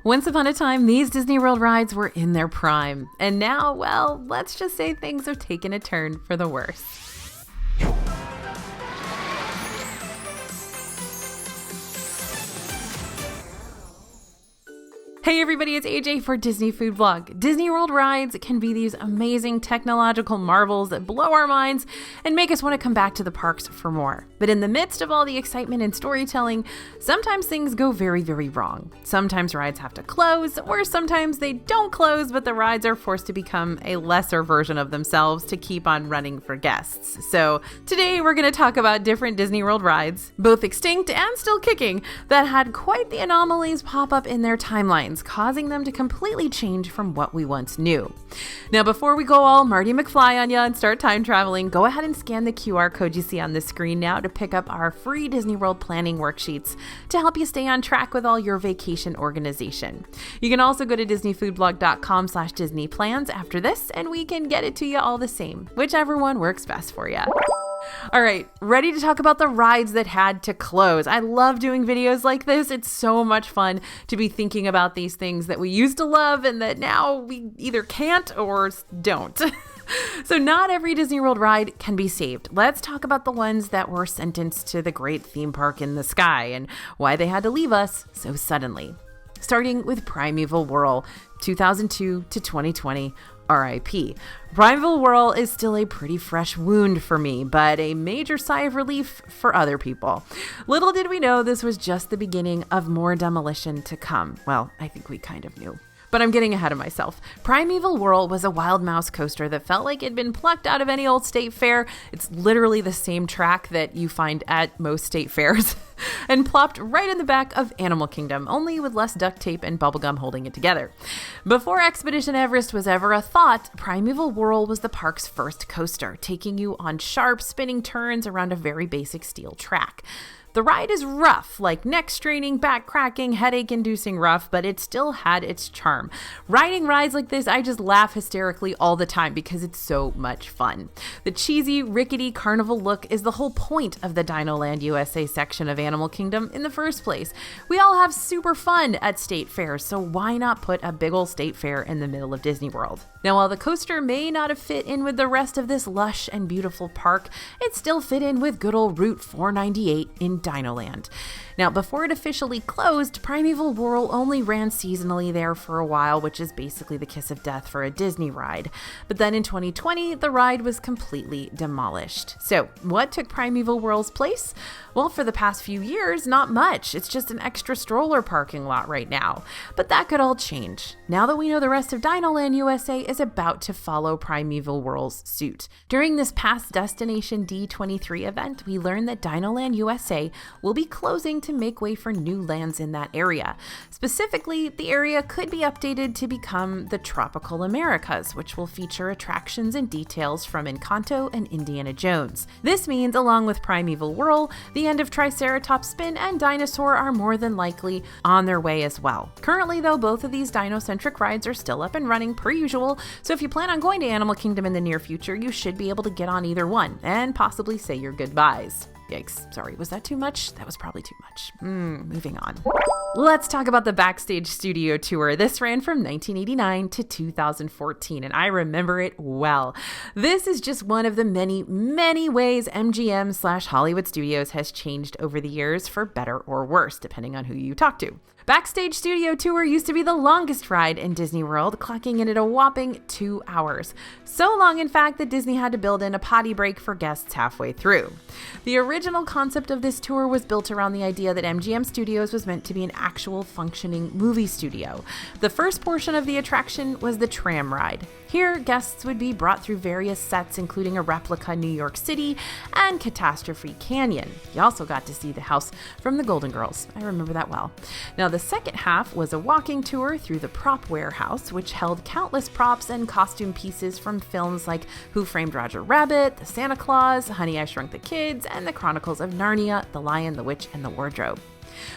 Once upon a time, these Disney World rides were in their prime. And now, well, let's just say things have taken a turn for the worse. Hey everybody, it's AJ for Disney Food Vlog. Disney World rides can be these amazing technological marvels that blow our minds and make us want to come back to the parks for more. But in the midst of all the excitement and storytelling, sometimes things go very, very wrong. Sometimes rides have to close, or sometimes they don't close, but the rides are forced to become a lesser version of themselves to keep on running for guests. So today we're going to talk about different Disney World rides, both extinct and still kicking, that had quite the anomalies pop up in their timelines, causing them to completely change from what we once knew. Now, before we go all Marty McFly on ya and start time traveling, go ahead and scan the QR code you see on the screen now to pick up our free Disney World planning worksheets to help you stay on track with all your vacation organization. You can also go to disneyfoodblog.com/disneyplans after this, and we can get it to you all the same, whichever one works best for you. All right, ready to talk about the rides that had to close. I love doing videos like this. It's so much fun to be thinking about these things that we used to love and that now we either can't or don't. So not every Disney World ride can be saved. Let's talk about the ones that were sentenced to the great theme park in the sky and why they had to leave us so suddenly. Starting with PrimevalWhirl, 2002 to 2020. RIP. PrimevalWhirl is still a pretty fresh wound for me, but a major sigh of relief for other people. Little did we know this was just the beginning of more demolition to come. Well, I think we kind of knew. But I'm getting ahead of myself. PrimevalWhirl was a wild mouse coaster that felt like it'd been plucked out of any old state fair. It's literally the same track that you find at most state fairs and plopped right in the back of Animal Kingdom, only with less duct tape and bubblegum holding it together. Before Expedition Everest was ever a thought, PrimevalWhirl was the park's first coaster, taking you on sharp spinning turns around a very basic steel track. The ride is rough, like neck straining, back cracking, headache inducing rough, but it still had its charm. Riding rides like this, I just laugh hysterically all the time because it's so much fun. The cheesy, rickety carnival look is the whole point of the Dinoland USA section of Animal Kingdom in the first place. We all have super fun at state fairs, so why not put a big old state fair in the middle of Disney World? Now, while the coaster may not have fit in with the rest of this lush and beautiful park, it still fit in with good old Route 498 in Dinoland. Now, before it officially closed, PrimevalWhirl only ran seasonally there for a while, which is basically the kiss of death for a Disney ride. But then in 2020, the ride was completely demolished. So, what took PrimevalWhirl's place? Well, for the past few years, not much. It's just an extra stroller parking lot right now. But that could all change. Now that we know the rest of Dinoland USA is about to follow PrimevalWhirl's suit. During this past Destination D23 event, we learned that Dinoland USA will be closing to make way for new lands in that area. Specifically, the area could be updated to become the Tropical Americas, which will feature attractions and details from Encanto and Indiana Jones. This means, along with PrimevalWhirl, the end of Triceratops Spin and Dinosaur are more than likely on their way as well. Currently, though, both of these dino-centric rides are still up and running per usual, so if you plan on going to Animal Kingdom in the near future, you should be able to get on either one and possibly say your goodbyes. Yikes, sorry, was that too much? That was probably too much. Moving on. Let's talk about the Backstage Studio Tour. This ran from 1989 to 2014, and I remember it well. This is just one of the many, many ways MGM/Hollywood Studios has changed over the years for better or worse, depending on who you talk to. Backstage Studio Tour used to be the longest ride in Disney World, clocking in at a whopping 2 hours. So long, in fact, that Disney had to build in a potty break for guests halfway through. The original concept of this tour was built around the idea that MGM Studios was meant to be an actual functioning movie studio. The first portion of the attraction was the tram ride. Here, guests would be brought through various sets, including a replica New York City and Catastrophe Canyon. You also got to see the house from the Golden Girls. I remember that well. Now, the second half was a walking tour through the prop warehouse, which held countless props and costume pieces from films like Who Framed Roger Rabbit, The Santa Claus, Honey, I Shrunk the Kids, and The Chronicles of Narnia, The Lion, the Witch, and the Wardrobe.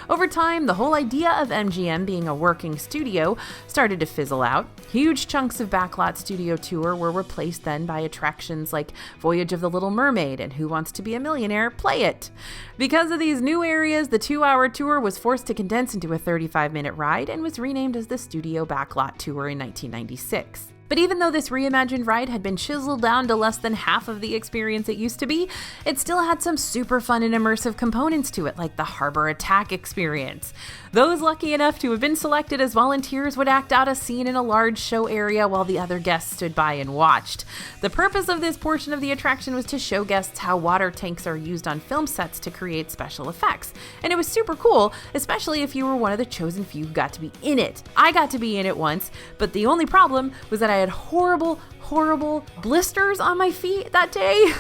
Over time, the whole idea of MGM being a working studio started to fizzle out. Huge chunks of backlot studio tour were replaced then by attractions like Voyage of the Little Mermaid and Who Wants to Be a Millionaire? Play It! Because of these new areas, the 2-hour tour was forced to condense into a 35-minute ride and was renamed as the Studio Backlot Tour in 1996. But even though this reimagined ride had been chiseled down to less than half of the experience it used to be, it still had some super fun and immersive components to it, like the Harbor Attack experience. Those lucky enough to have been selected as volunteers would act out a scene in a large show area while the other guests stood by and watched. The purpose of this portion of the attraction was to show guests how water tanks are used on film sets to create special effects. And it was super cool, especially if you were one of the chosen few who got to be in it. I got to be in it once, but the only problem was that I had horrible blisters on my feet that day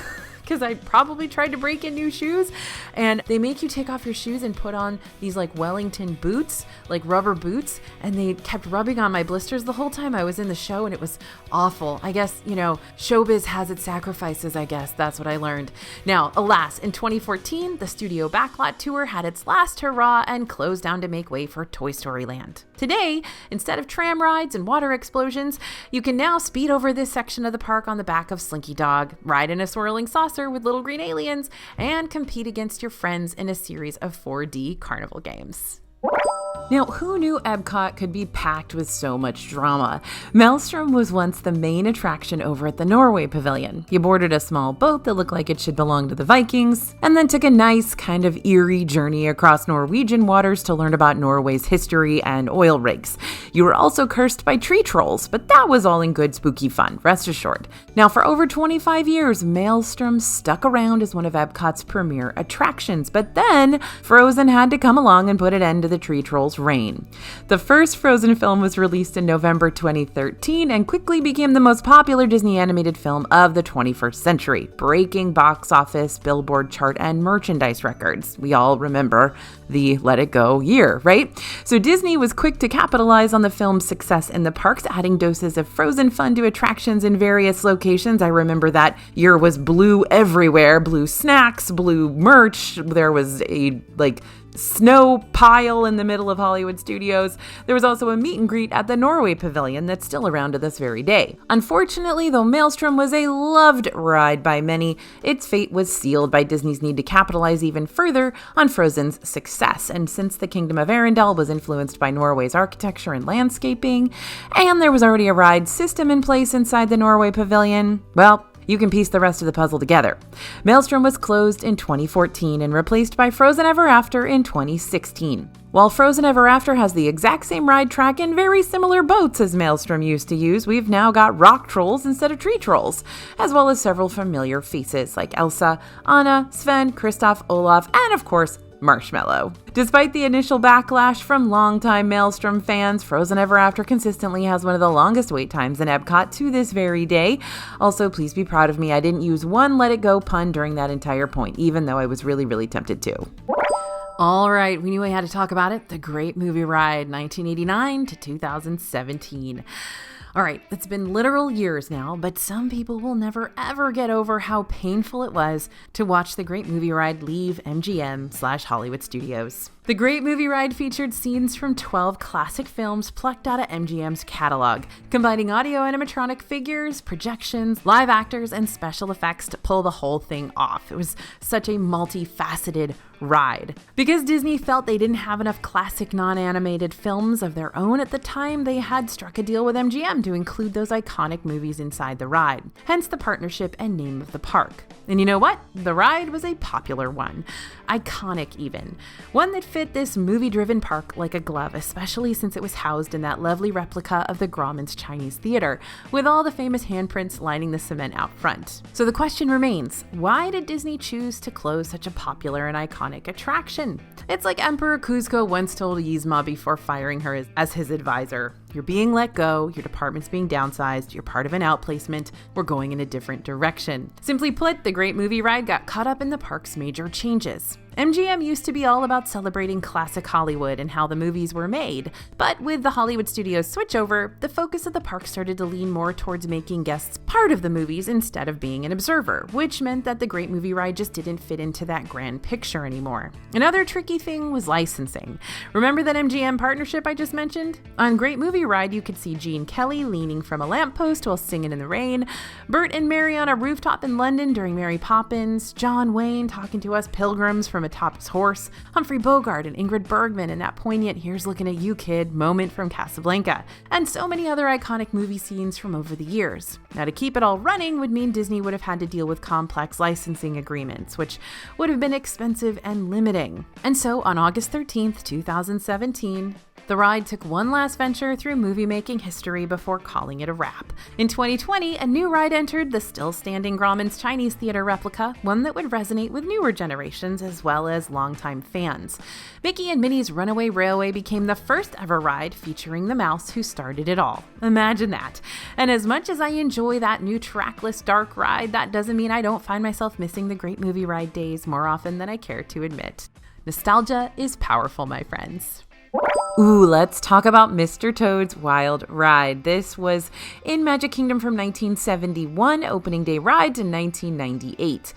because I probably tried to break in new shoes, and they make you take off your shoes and put on these like Wellington boots, like rubber boots, and they kept rubbing on my blisters the whole time I was in the show, and it was awful. I guess, showbiz has its sacrifices, I guess. That's what I learned. Now, alas, in 2014, the Studio Backlot Tour had its last hurrah and closed down to make way for Toy Story Land. Today, instead of tram rides and water explosions, you can now speed over this section of the park on the back of Slinky Dog, ride in a swirling saucer with little green aliens, and compete against your friends in a series of 4D carnival games. Now, who knew Epcot could be packed with so much drama? Maelstrom was once the main attraction over at the Norway Pavilion. You boarded a small boat that looked like it should belong to the Vikings, and then took a nice, kind of eerie journey across Norwegian waters to learn about Norway's history and oil rigs. You were also cursed by tree trolls, but that was all in good spooky fun, rest assured. Now, for over 25 years, Maelstrom stuck around as one of Epcot's premier attractions, but then Frozen had to come along and put an end to the tree trolls' reign. The first Frozen film was released in November 2013 and quickly became the most popular Disney animated film of the 21st century, breaking box office, Billboard chart, and merchandise records. We all remember the Let It Go year, right? So Disney was quick to capitalize on the film's success in the parks, adding doses of Frozen fun to attractions in various locations. I remember that year was blue everywhere, blue snacks, blue merch. There was a snow pile in the middle of Hollywood Studios. There was also a meet and greet at the Norway Pavilion that's still around to this very day. Unfortunately, though Maelstrom was a loved ride by many, its fate was sealed by Disney's need to capitalize even further on Frozen's success. And since the Kingdom of Arendelle was influenced by Norway's architecture and landscaping, and there was already a ride system in place inside the Norway Pavilion, well, you can piece the rest of the puzzle together. Maelstrom was closed in 2014 and replaced by Frozen Ever After in 2016. While Frozen Ever After has the exact same ride track and very similar boats as Maelstrom used to use, we've now got rock trolls instead of tree trolls, as well as several familiar faces like Elsa, Anna, Sven, Kristoff, Olaf, and of course, Marshmallow. Despite the initial backlash from longtime Maelstrom fans, Frozen Ever After consistently has one of the longest wait times in Epcot to this very day. Also, please be proud of me. I didn't use one Let It Go pun during that entire point, even though I was really tempted to. All right, we knew we had to talk about it. The Great Movie Ride, 1989 to 2017. All right, it's been literal years now, but some people will never ever get over how painful it was to watch The Great Movie Ride leave MGM/Hollywood Studios. The Great Movie Ride featured scenes from 12 classic films plucked out of MGM's catalog, combining audio animatronic figures, projections, live actors, and special effects to pull the whole thing off. It was such a multifaceted ride. Because Disney felt they didn't have enough classic non-animated films of their own at the time, they had struck a deal with MGM to include those iconic movies inside the ride, hence the partnership and name of the park. And you know what? The ride was a popular one. Iconic even. One that fit this movie-driven park like a glove, especially since it was housed in that lovely replica of the Grauman's Chinese Theater, with all the famous handprints lining the cement out front. So the question remains, why did Disney choose to close such a popular and iconic attraction? It's like Emperor Kuzco once told Yzma before firing her as his advisor. You're being let go, your department's being downsized, you're part of an outplacement, we're going in a different direction. Simply put, the Great Movie Ride got caught up in the park's major changes. MGM used to be all about celebrating classic Hollywood and how the movies were made, but with the Hollywood studios switchover, the focus of the park started to lean more towards making guests part of the movies instead of being an observer, which meant that the Great Movie Ride just didn't fit into that grand picture anymore. Another tricky thing was licensing. Remember that MGM partnership I just mentioned? On Great Movie Ride, you could see Gene Kelly leaning from a lamppost while singing in the rain, Bert and Mary on a rooftop in London during Mary Poppins, John Wayne talking to us pilgrims from atop his horse, Humphrey Bogart and Ingrid Bergman in that poignant "Here's looking at you, kid" moment from Casablanca, and so many other iconic movie scenes from over the years. Now, to keep it all running would mean Disney would have had to deal with complex licensing agreements, which would have been expensive and limiting. And so, on August 13th, 2017, the ride took one last venture through movie-making history before calling it a wrap. In 2020, a new ride entered, the still-standing Grauman's Chinese Theater replica, one that would resonate with newer generations as well as longtime fans. Mickey and Minnie's Runaway Railway became the first ever ride featuring the mouse who started it all. Imagine that. And as much as I enjoy that new trackless dark ride, that doesn't mean I don't find myself missing the Great Movie Ride days more often than I care to admit. Nostalgia is powerful, my friends. Ooh, let's talk about Mr. Toad's Wild Ride. This was in Magic Kingdom from 1971, opening day ride to 1998.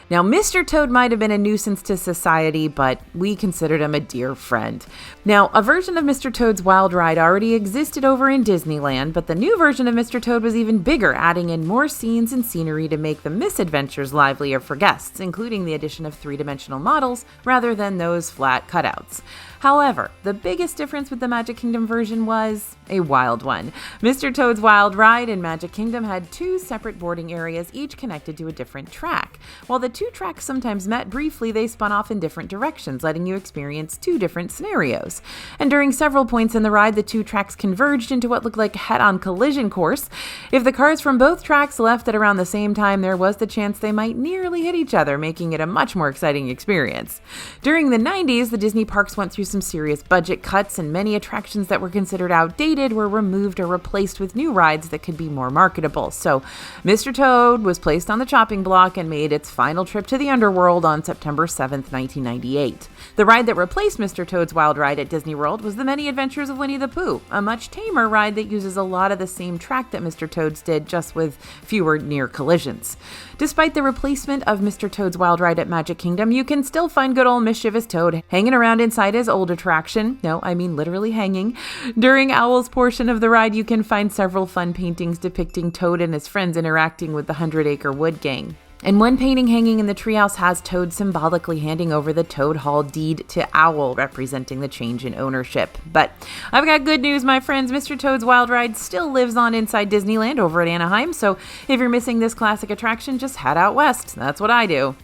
Now, Mr. Toad might have been a nuisance to society, but we considered him a dear friend. Now, a version of Mr. Toad's Wild Ride already existed over in Disneyland, but the new version of Mr. Toad was even bigger, adding in more scenes and scenery to make the misadventures livelier for guests, including the addition of three-dimensional models rather than those flat cutouts. However, the biggest difference with the Magic Kingdom version was a wild one. Mr. Toad's Wild Ride in Magic Kingdom had two separate boarding areas, each connected to a different track. While the two tracks sometimes met briefly, they spun off in different directions, letting you experience two different scenarios. And during several points in the ride, the two tracks converged into what looked like a head-on collision course. If the cars from both tracks left at around the same time, there was the chance they might nearly hit each other, making it a much more exciting experience. During the 90s, the Disney parks went through some serious budget cuts, and many attractions that were considered outdated were removed or replaced with new rides that could be more marketable. So Mr. Toad was placed on the chopping block and made its final trip to the underworld on September 7th, 1998. The ride that replaced Mr. Toad's Wild Ride at Disney World was The Many Adventures of Winnie the Pooh, a much tamer ride that uses a lot of the same track that Mr. Toad's did, just with fewer near collisions. Despite the replacement of Mr. Toad's Wild Ride at Magic Kingdom, you can still find good old mischievous Toad hanging around inside his old attraction. No, I mean literally hanging. During Owl's portion of the ride, you can find several fun paintings depicting Toad and his friends interacting with the 100-Acre Wood Gang. And one painting hanging in the treehouse has Toad symbolically handing over the Toad Hall deed to Owl, representing the change in ownership. But I've got good news, my friends. Mr. Toad's Wild Ride still lives on inside Disneyland over at Anaheim, so if you're missing this classic attraction, just head out west. That's what I do.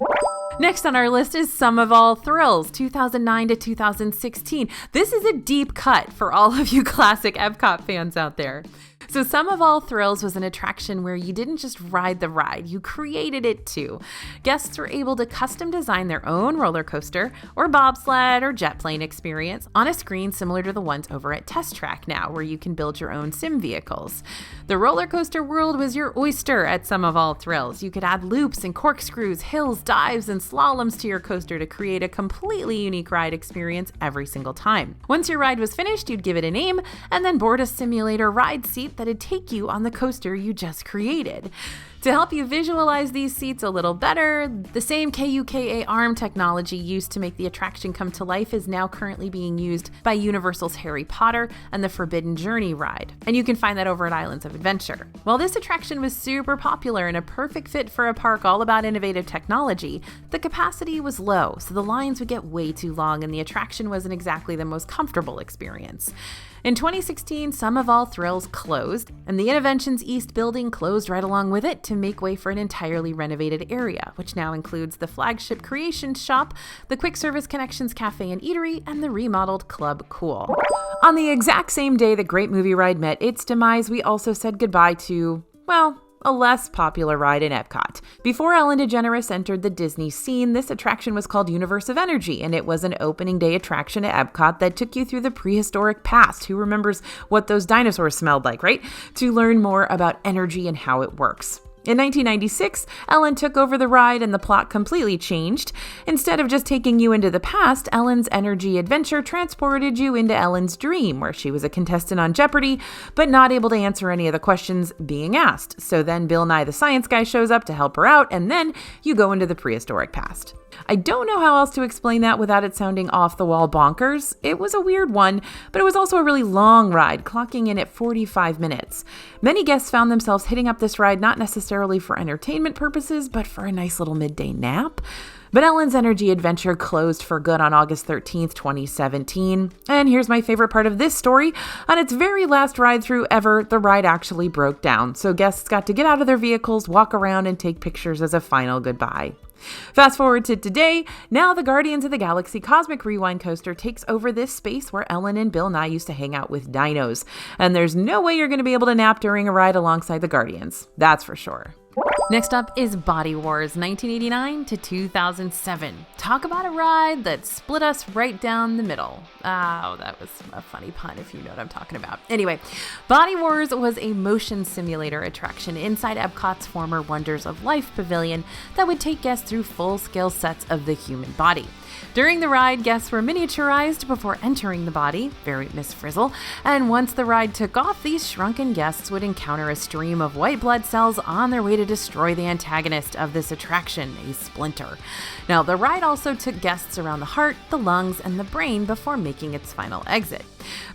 Next on our list is Sum of All Thrills, 2009 to 2016. This is a deep cut for all of you classic Epcot fans out there. So Sum of All Thrills was an attraction where you didn't just ride the ride, you created it too. Guests were able to custom design their own roller coaster or bobsled or jet plane experience on a screen similar to the ones over at Test Track now, where you can build your own sim vehicles. The roller coaster world was your oyster at Sum of All Thrills. You could add loops and corkscrews, hills, dives, and slaloms to your coaster to create a completely unique ride experience every single time. Once your ride was finished, you'd give it a name and then board a simulator ride seat that'd take you on the coaster you just created. To help you visualize these seats a little better, the same KUKA arm technology used to make the attraction come to life is now currently being used by Universal's Harry Potter and the Forbidden Journey ride, and you can find that over at Islands of Adventure. While this attraction was super popular and a perfect fit for a park all about innovative technology, the capacity was low, so the lines would get way too long and the attraction wasn't exactly the most comfortable experience. In 2016, Sum of All Thrills closed, and the Innoventions East building closed right along with it to make way for an entirely renovated area, which now includes the flagship Creations Shop, the Quick Service Connections Cafe and Eatery, and the remodeled Club Cool. On the exact same day the Great Movie Ride met its demise, we also said goodbye to, well, a less popular ride in Epcot. Before Ellen DeGeneres entered the Disney scene, this attraction was called Universe of Energy, and it was an opening day attraction at Epcot that took you through the prehistoric past. Who remembers what those dinosaurs smelled like, right? To learn more about energy and how it works. In 1996, Ellen took over the ride and the plot completely changed. Instead of just taking you into the past, Ellen's energy adventure transported you into Ellen's dream, where she was a contestant on Jeopardy, but not able to answer any of the questions being asked. So then Bill Nye the Science Guy shows up to help her out, and then you go into the prehistoric past. I don't know how else to explain that without it sounding off-the-wall bonkers. It was a weird one, but it was also a really long ride, clocking in at 45 minutes. Many guests found themselves hitting up this ride not necessarily for entertainment purposes, but for a nice little midday nap. But Ellen's Energy Adventure closed for good on August 13th, 2017. And here's my favorite part of this story. On its very last ride-through ever, the ride actually broke down, so guests got to get out of their vehicles, walk around, and take pictures as a final goodbye. Fast forward to today, now the Guardians of the Galaxy Cosmic Rewind Coaster takes over this space where Ellen and Bill Nye used to hang out with dinos. And there's no way you're going to be able to nap during a ride alongside the Guardians. That's for sure. Next up is Body Wars, 1989 to 2007. Talk about a ride that split us right down the middle. Oh, that was a funny pun if you know what I'm talking about. Anyway, Body Wars was a motion simulator attraction inside Epcot's former Wonders of Life pavilion that would take guests through full-scale sets of the human body. During the ride, guests were miniaturized before entering the body, very Miss Frizzle, and once the ride took off, these shrunken guests would encounter a stream of white blood cells on their way to destroy the antagonist of this attraction, a splinter. Now, the ride also took guests around the heart, the lungs, and the brain before making its final exit.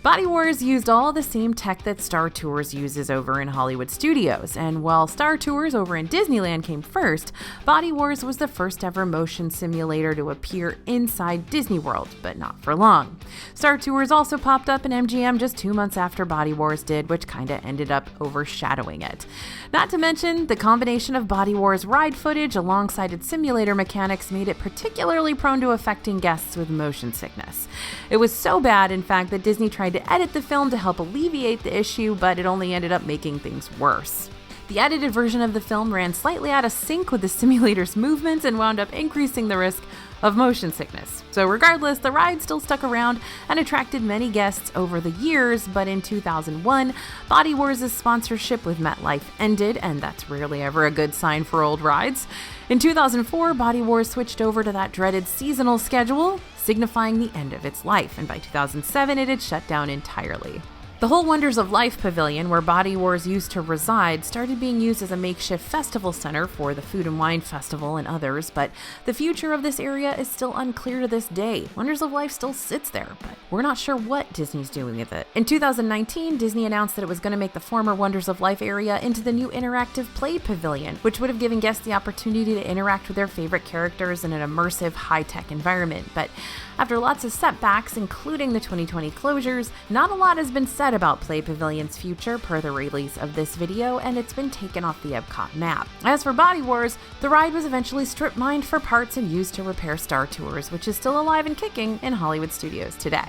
Body Wars used all the same tech that Star Tours uses over in Hollywood studios, and while Star Tours over in Disneyland came first, Body Wars was the first ever motion simulator to appear inside Disney World, but not for long. Star Tours also popped up in MGM just 2 months after Body Wars did, which kinda ended up overshadowing it. Not to mention, the combination of Body Wars ride footage alongside its simulator mechanics made it particularly prone to affecting guests with motion sickness. It was so bad, in fact, that Disney tried to edit the film to help alleviate the issue, but it only ended up making things worse. The edited version of the film ran slightly out of sync with the simulator's movements and wound up increasing the risk of motion sickness. So regardless, the ride still stuck around and attracted many guests over the years, but in 2001, Body Wars' sponsorship with MetLife ended, and that's rarely ever a good sign for old rides. In 2004, Body Wars switched over to that dreaded seasonal schedule, signifying the end of its life, and by 2007, it had shut down entirely. The whole Wonders of Life pavilion, where Body Wars used to reside, started being used as a makeshift festival center for the Food and Wine Festival and others, but the future of this area is still unclear to this day. Wonders of Life still sits there, but we're not sure what Disney's doing with it. In 2019, Disney announced that it was going to make the former Wonders of Life area into the new interactive play pavilion, which would have given guests the opportunity to interact with their favorite characters in an immersive, high-tech environment. But after lots of setbacks, including the 2020 closures, not a lot has been said about Play Pavilion's future per the release of this video, and it's been taken off the Epcot map. As for Body Wars, the ride was eventually strip-mined for parts and used to repair Star Tours, which is still alive and kicking in Hollywood studios today.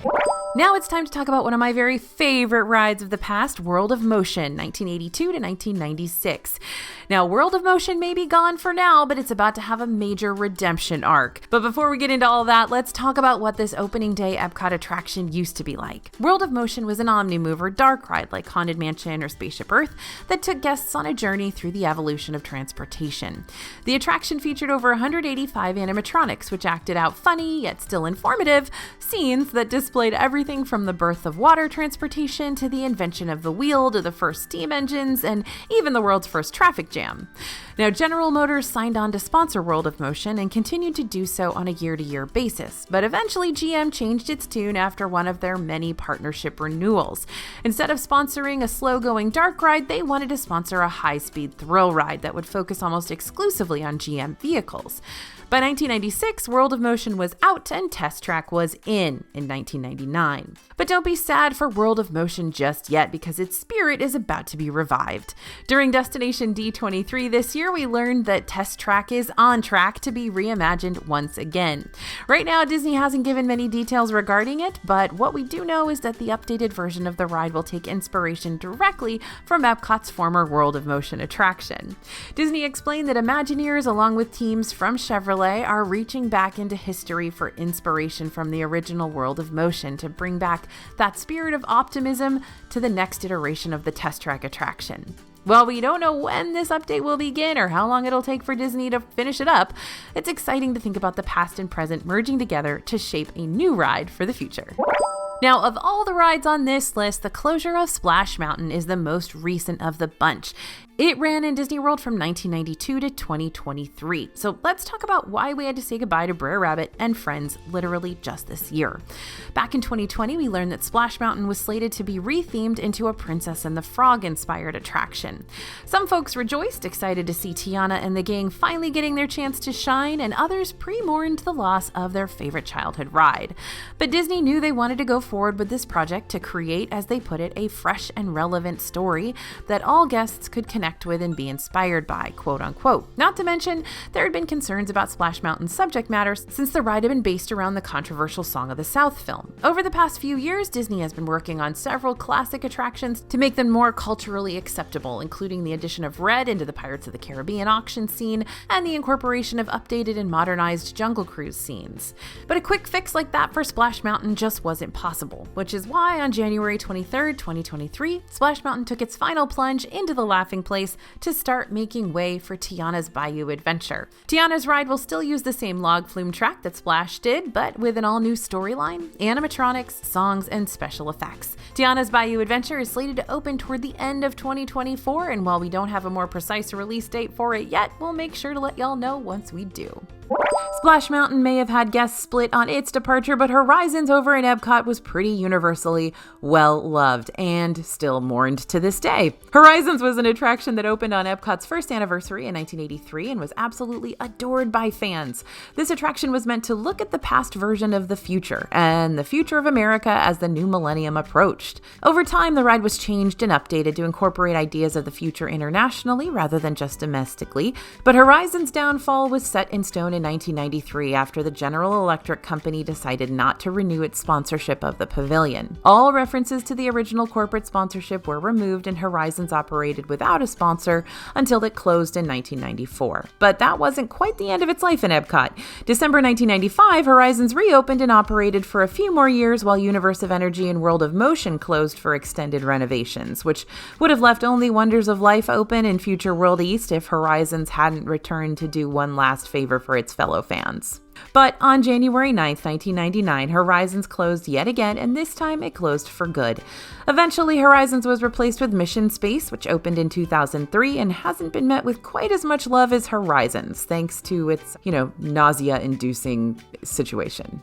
Now it's time to talk about one of my very favorite rides of the past, World of Motion, 1982 to 1996. Now, World of Motion may be gone for now, but it's about to have a major redemption arc. But before we get into all that, let's talk about what this opening day Epcot attraction used to be like. World of Motion was an Omnimover dark ride like Haunted Mansion or Spaceship Earth that took guests on a journey through the evolution of transportation. The attraction featured over 185 animatronics, which acted out funny, yet still informative, scenes that displayed everything from the birth of water transportation to the invention of the wheel to the first steam engines and even the world's first traffic jam. Now, General Motors signed on to sponsor World of Motion and continued to do so on a year-to-year basis, but eventually GM changed its tune after one of their many partnership renewals. Instead of sponsoring a slow-going dark ride, they wanted to sponsor a high-speed thrill ride that would focus almost exclusively on GM vehicles. By 1996, World of Motion was out and Test Track was in 1999. But don't be sad for World of Motion just yet, because its spirit is about to be revived. During Destination D23 this year, we learned that Test Track is on track to be reimagined once again. Right now, Disney hasn't given many details regarding it, but what we do know is that the updated version of the ride will take inspiration directly from Epcot's former World of Motion attraction. Disney explained that Imagineers, along with teams from Chevrolet, are reaching back into history for inspiration from the original World of Motion to bring back that spirit of optimism to the next iteration of the Test Track attraction. While we don't know when this update will begin or how long it'll take for Disney to finish it up, it's exciting to think about the past and present merging together to shape a new ride for the future. Now, of all the rides on this list, the closure of Splash Mountain is the most recent of the bunch. It ran in Disney World from 1992 to 2023. So let's talk about why we had to say goodbye to Brer Rabbit and friends literally just this year. Back in 2020, we learned that Splash Mountain was slated to be rethemed into a Princess and the Frog inspired attraction. Some folks rejoiced, excited to see Tiana and the gang finally getting their chance to shine, and others pre-mourned the loss of their favorite childhood ride. But Disney knew they wanted to go forward with this project to create, as they put it, a fresh and relevant story that all guests could connect with and be inspired by, quote unquote. Not to mention, there had been concerns about Splash Mountain's subject matter since the ride had been based around the controversial Song of the South film. Over the past few years, Disney has been working on several classic attractions to make them more culturally acceptable, including the addition of Red into the Pirates of the Caribbean auction scene and the incorporation of updated and modernized Jungle Cruise scenes. But a quick fix like that for Splash Mountain just wasn't possible, which is why on January 23rd, 2023, Splash Mountain took its final plunge into the laughing place to start making way for Tiana's Bayou Adventure. Tiana's ride will still use the same log flume track that Splash did, but with an all-new storyline, animatronics, songs, and special effects. Tiana's Bayou Adventure is slated to open toward the end of 2024, and while we don't have a more precise release date for it yet, we'll make sure to let y'all know once we do. Splash Mountain may have had guests split on its departure, but Horizons over in Epcot was pretty universally well loved and still mourned to this day. Horizons was an attraction that opened on Epcot's first anniversary in 1983 and was absolutely adored by fans. This attraction was meant to look at the past version of the future and the future of America as the new millennium approached. Over time, the ride was changed and updated to incorporate ideas of the future internationally rather than just domestically, but Horizons' downfall was set in stone in 1993 after the General Electric Company decided not to renew its sponsorship of the pavilion. All references to the original corporate sponsorship were removed, and Horizons operated without a sponsor until it closed in 1994. But that wasn't quite the end of its life in Epcot. December 1995, Horizons reopened and operated for a few more years while Universe of Energy and World of Motion closed for extended renovations, which would have left only Wonders of Life open in Future World East if Horizons hadn't returned to do one last favor for its fellow fans. But on January 9th, 1999, Horizons closed yet again, and this time it closed for good. Eventually, Horizons was replaced with Mission Space, which opened in 2003 and hasn't been met with quite as much love as Horizons, thanks to its, nausea-inducing situation.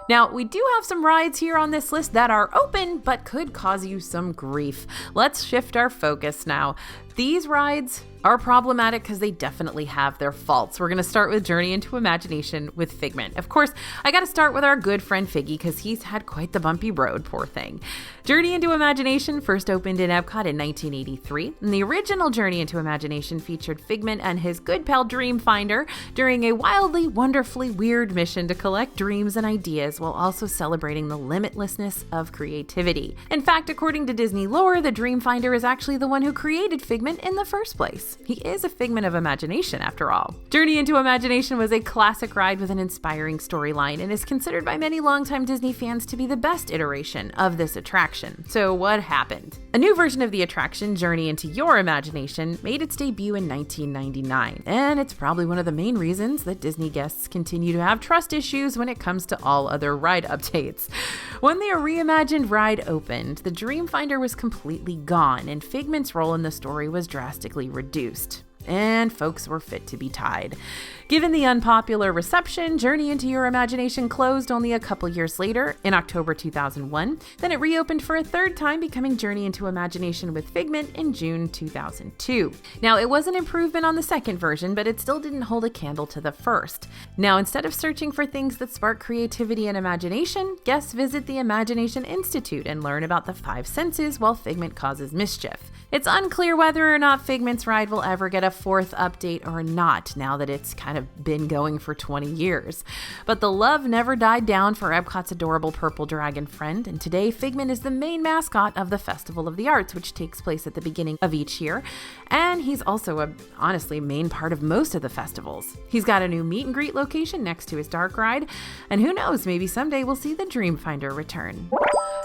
Now, we do have some rides here on this list that are open, but could cause you some grief. Let's shift our focus now. These rides are problematic because they definitely have their faults. We're going to start with Journey into Imagination with Figment. Of course, I got to start with our good friend Figgy because he's had quite the bumpy road, poor thing. Journey into Imagination first opened in Epcot in 1983, and the original Journey into Imagination featured Figment and his good pal Dreamfinder during a wildly, wonderfully weird mission to collect dreams and ideas while also celebrating the limitlessness of creativity. In fact, according to Disney lore, the Dreamfinder is actually the one who created Figment in the first place. He is a figment of imagination, after all. Journey into Imagination was a classic ride with an inspiring storyline and is considered by many longtime Disney fans to be the best iteration of this attraction. So what happened? A new version of the attraction, Journey into Your Imagination, made its debut in 1999, and it's probably one of the main reasons that Disney guests continue to have trust issues when it comes to all other ride updates. When the reimagined ride opened, the Dreamfinder was completely gone, and Figment's role in the story was drastically reduced. and folks were fit to be tied. Given the unpopular reception, Journey into Your Imagination closed only a couple years later, in October 2001. Then it reopened for a third time, becoming Journey into Imagination with Figment in June 2002. Now, it was an improvement on the second version, but it still didn't hold a candle to the first. Now, instead of searching for things that spark creativity and imagination, guests visit the Imagination Institute and learn about the 5 senses while Figment causes mischief. It's unclear whether or not Figment's ride will ever get a 4th update or not, now that it's kind of been going for 20 years. But the love never died down for Epcot's adorable purple dragon friend, and today Figment is the main mascot of the Festival of the Arts, which takes place at the beginning of each year, and he's also a honestly main part of most of the festivals. He's got a new meet and greet location next to his dark ride, and who knows, maybe someday we'll see the Dreamfinder return.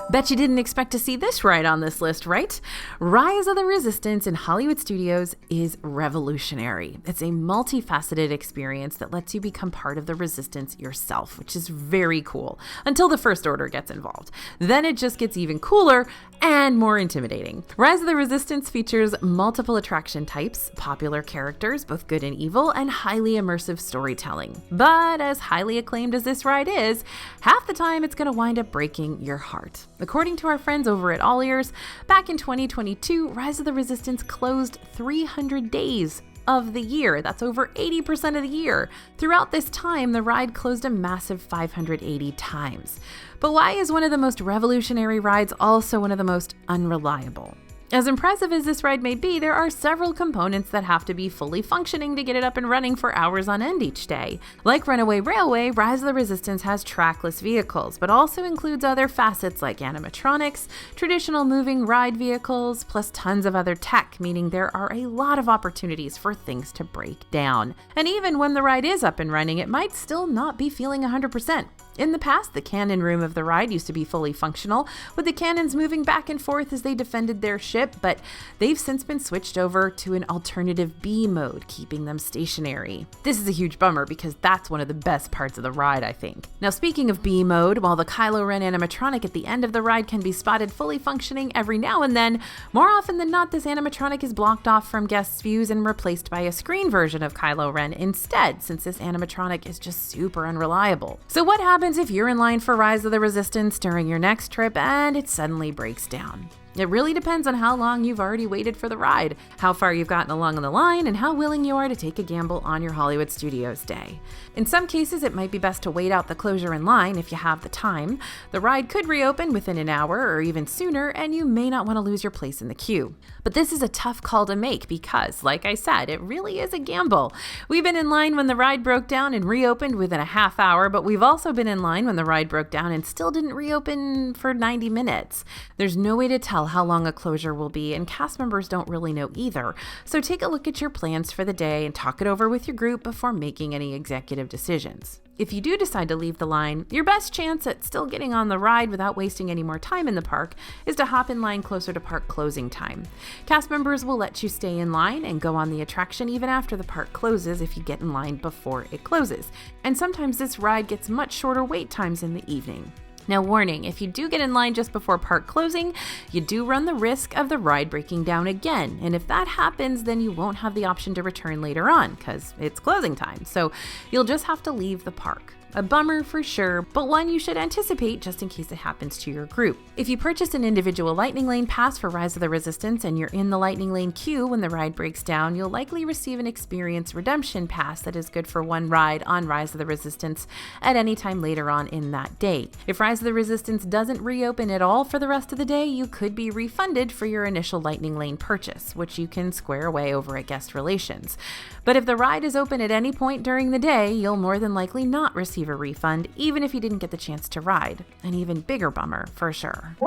Bet you didn't expect to see this ride on this list, right? Rise of the Resistance in Hollywood Studios is revolutionary. It's a multifaceted experience that lets you become part of the Resistance yourself, which is very cool, until the First Order gets involved. Then it just gets even cooler and more intimidating. Rise of the Resistance features multiple attraction types, popular characters, both good and evil, and highly immersive storytelling. But as highly acclaimed as this ride is, half the time it's going to wind up breaking your heart. According to our friends over at All Ears, back in 2022, Rise of the Resistance closed 300 days of the year. That's over 80% of the year. Throughout this time, the ride closed a massive 580 times. But why is one of the most revolutionary rides also one of the most unreliable? As impressive as this ride may be, there are several components that have to be fully functioning to get it up and running for hours on end each day. Like Runaway Railway, Rise of the Resistance has trackless vehicles, but also includes other facets like animatronics, traditional moving ride vehicles, plus tons of other tech, meaning there are a lot of opportunities for things to break down. And even when the ride is up and running, it might still not be feeling 100%. In the past, the cannon room of the ride used to be fully functional, with the cannons moving back and forth as they defended their ship, but they've since been switched over to an alternative B mode, keeping them stationary. This is a huge bummer because that's one of the best parts of the ride, I think. Now, speaking of B mode, while the Kylo Ren animatronic at the end of the ride can be spotted fully functioning every now and then, more often than not, this animatronic is blocked off from guests' views and replaced by a screen version of Kylo Ren instead, since this animatronic is just super unreliable. So what happens if you're in line for Rise of the Resistance during your next trip and it suddenly breaks down? It really depends on how long you've already waited for the ride, how far you've gotten along in the line, and how willing you are to take a gamble on your Hollywood Studios day. In some cases, it might be best to wait out the closure in line if you have the time. The ride could reopen within an hour or even sooner, and you may not want to lose your place in the queue. But this is a tough call to make because, like I said, it really is a gamble. We've been in line when the ride broke down and reopened within a half hour, but we've also been in line when the ride broke down and still didn't reopen for 90 minutes. There's no way to tell how long a closure will be, and cast members don't really know either. So take a look at your plans for the day and talk it over with your group before making any executive decisions. If you do decide to leave the line, your best chance at still getting on the ride without wasting any more time in the park is to hop in line closer to park closing time. Cast members will let you stay in line and go on the attraction even after the park closes if you get in line before it closes. And sometimes this ride gets much shorter wait times in the evening. Now, warning, if you do get in line just before park closing, you do run the risk of the ride breaking down again. And if that happens, then you won't have the option to return later on because it's closing time. So you'll just have to leave the park. A bummer for sure, but one you should anticipate just in case it happens to your group. If you purchase an individual Lightning Lane pass for Rise of the Resistance and you're in the Lightning Lane queue when the ride breaks down, you'll likely receive an Experience Redemption pass that is good for one ride on Rise of the Resistance at any time later on in that day. If Rise of the Resistance doesn't reopen at all for the rest of the day, you could be refunded for your initial Lightning Lane purchase, which you can square away over at Guest Relations. But if the ride is open at any point during the day, you'll more than likely not receive a refund, even if you didn't get the chance to ride. An even bigger bummer, for sure.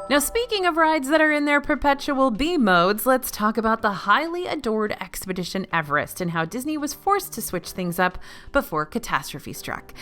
Now, speaking of rides that are in their perpetual B modes, let's talk about the highly adored Expedition Everest and how Disney was forced to switch things up before catastrophe struck.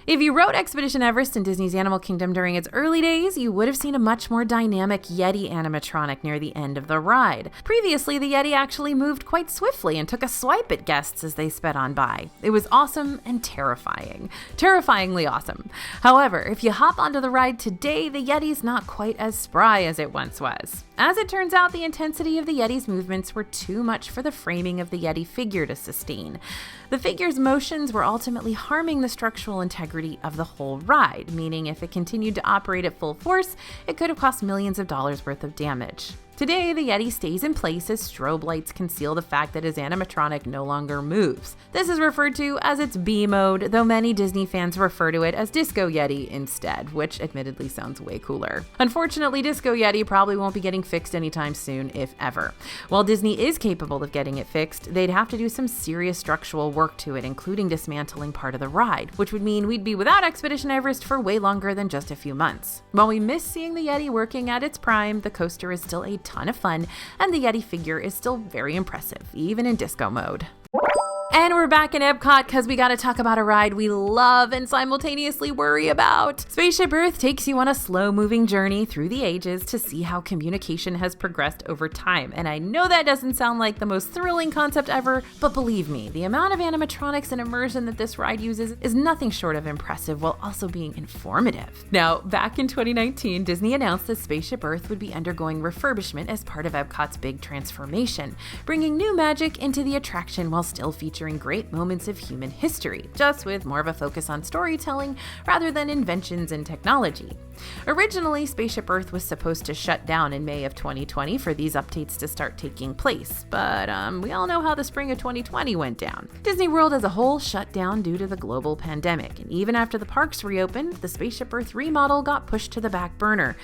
If you rode Expedition Everest in Disney's Animal Kingdom during its early days, you would have seen a much more dynamic Yeti animatronic near the end of the ride. Previously, the Yeti actually moved quite swiftly and took a swipe at guests as they sped on by. It was awesome and terrifying. Terrifyingly awesome. However, if you hop onto the ride today, the Yeti's not quite as spry as it once was. As it turns out, the intensity of the Yeti's movements were too much for the framing of the Yeti figure to sustain. The figure's motions were ultimately harming the structural integrity of the whole ride, meaning if it continued to operate at full force, it could have cost millions of dollars worth of damage. Today, the Yeti stays in place as strobe lights conceal the fact that his animatronic no longer moves. This is referred to as its B mode, though many Disney fans refer to it as Disco Yeti instead, which admittedly sounds way cooler. Unfortunately, Disco Yeti probably won't be getting fixed anytime soon, if ever. While Disney is capable of getting it fixed, they'd have to do some serious structural work to it, including dismantling part of the ride, which would mean we'd be without Expedition Everest for way longer than just a few months. While we miss seeing the Yeti working at its prime, the coaster is still a ton of fun, and the Yeti figure is still very impressive, even in disco mode. And we're back in Epcot because we got to talk about a ride we love and simultaneously worry about. Spaceship Earth takes you on a slow-moving journey through the ages to see how communication has progressed over time. And I know that doesn't sound like the most thrilling concept ever, but believe me, the amount of animatronics and immersion that this ride uses is nothing short of impressive while also being informative. Now, back in 2019, Disney announced that Spaceship Earth would be undergoing refurbishment as part of Epcot's big transformation, bringing new magic into the attraction while still featuring great moments of human history, just with more of a focus on storytelling rather than inventions and technology. Originally, Spaceship Earth was supposed to shut down in May of 2020 for these updates to start taking place, but we all know how the spring of 2020 went down. Disney World as a whole shut down due to the global pandemic, and even after the parks reopened, the Spaceship Earth remodel got pushed to the back burner,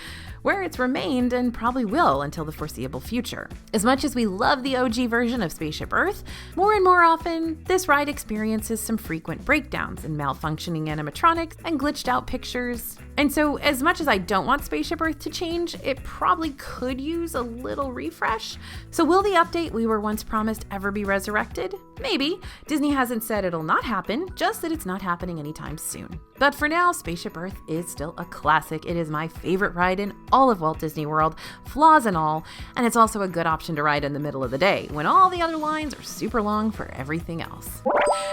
where it's remained and probably will until the foreseeable future. As much as we love the OG version of Spaceship Earth, more and more often, this ride experiences some frequent breakdowns and malfunctioning animatronics and glitched out pictures. And so, as much as I don't want Spaceship Earth to change, it probably could use a little refresh. So will the update we were once promised ever be resurrected? Maybe. Disney hasn't said it'll not happen, just that it's not happening anytime soon. But for now, Spaceship Earth is still a classic. It is my favorite ride in all of Walt Disney World, flaws and all, and it's also a good option to ride in the middle of the day, when all the other lines are super long for everything else.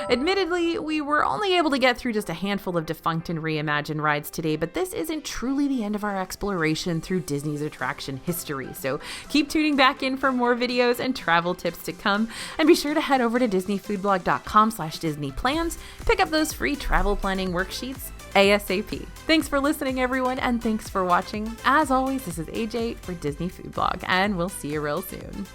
Admittedly, we were only able to get through just a handful of defunct and reimagined rides today, but this isn't truly the end of our exploration through Disney's attraction history, so keep tuning back in for more videos and travel tips to come, and be sure to head over to disneyfoodblog.com/disneyplans, pick up those free travel planning worksheets ASAP. Thanks for listening, everyone, and thanks for watching. As always, this is AJ for Disney Food Blog, and we'll see you real soon.